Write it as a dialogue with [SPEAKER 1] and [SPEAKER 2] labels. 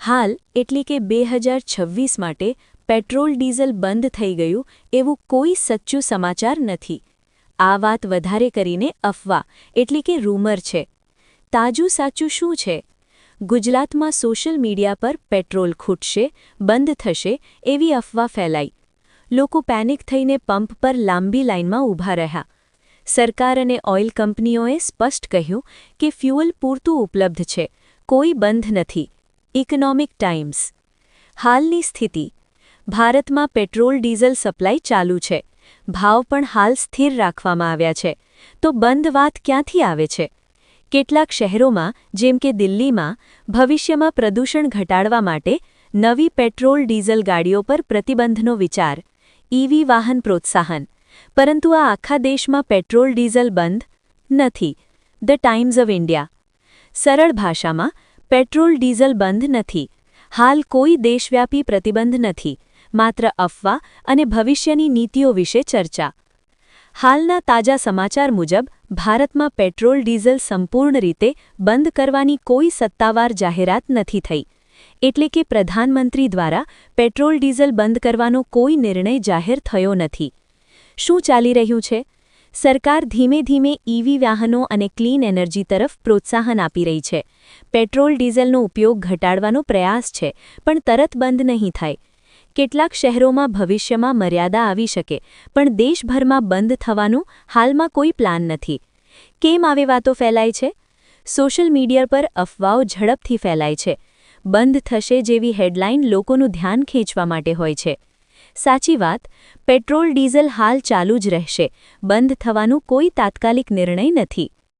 [SPEAKER 1] હાલ એટલે કે 2026 માટે પેટ્રોલ ડીઝલ બંધ થઈ ગયું એવું કોઈ સચ્ચું સમાચાર નથી. આ વાત વધારે કરીને અફવા એટલે કે રૂમર છે. તાજું સાચું શું છે? ગુજરાતમાં સોશિયલ મીડિયા પર પેટ્રોલ ખૂટશે, બંધ થશે એવી અફવા ફેલાઈ. લોકો પેનિક થઈને પંપ પર લાંબી લાઇનમાં ઊભા રહ્યા. સરકાર અને ઓઇલ કંપનીઓએ સ્પષ્ટ કહ્યું કે ફ્યુઅલ પૂરતું ઉપલબ્ધ છે, કોઈ બંધ નથી. Economic times. હાલની સ્થિતિ. ભારતમાં પેટ્રોલ ડીઝલ સપ્લાય ચાલુ છે. ભાવ પણ હાલ સ્થિર રાખવામાં આવ્યા છે. તો બંધ વાત ક્યાંથી આવે છે? કેટલાક શહેરોમાં જેમ કે દિલ્હીમાં ભવિષ્યમાં પ્રદૂષણ ઘટાડવા માટે નવી પેટ્રોલ ડીઝલ ગાડીઓ પર પ્રતિબંધનો વિચાર. ઈવી વાહન પ્રોત્સાહન. પરંતુ આ આખા દેશમાં પેટ્રોલ ડીઝલ બંધ નથી. The times of India. સરળ ભાષામાં પેટ્રોલ ડીઝલ બંધ નથી. હાલ કોઈ દેશવ્યાપી પ્રતિબંધ નથી. માત્ર અફવા અને ભવિષ્યની નીતિઓ વિશે ચર્ચા. હાલના તાજા સમાચાર મુજબ ભારતમાં પેટ્રોલ ડીઝલ સંપૂર્ણ રીતે બંધ કરવાની કોઈ સત્તાવાર જાહેરાત નથી થઈ. એટલે કે પ્રધાનમંત્રી દ્વારા પેટ્રોલ ડીઝલ બંધ કરવાનો કોઈ નિર્ણય જાહેર થયો નથી. શું ચાલી રહ્યું છે? સરકાર ધીમે ધીમે ઈવી વાહનો અને ક્લીન એનર્જી તરફ પ્રોત્સાહન આપી રહી છે. પેટ્રોલ ડીઝલનો ઉપયોગ ઘટાડવાનો પ્રયાસ છે, પણ તરત બંધ નહીં થાય. કેટલાક શહેરોમાં ભવિષ્યમાં મર્યાદા આવી શકે, પણ દેશભરમાં બંધ થવાનું હાલમાં કોઈ પ્લાન નથી. કેમ આવી વાતો ફેલાય છે? સોશિયલ મીડિયા પર અફવાઓ ઝડપથી ફેલાય છે. બંધ થશે જેવી હેડલાઇન લોકોનું ધ્યાન ખેંચવા માટે હોય છે. સાચી વાત, પેટ્રોલ ડીઝલ હાલ ચાલુ જ રહેશે. બંધ થવાનું કોઈ તાત્કાલિક નિર્ણય નથી.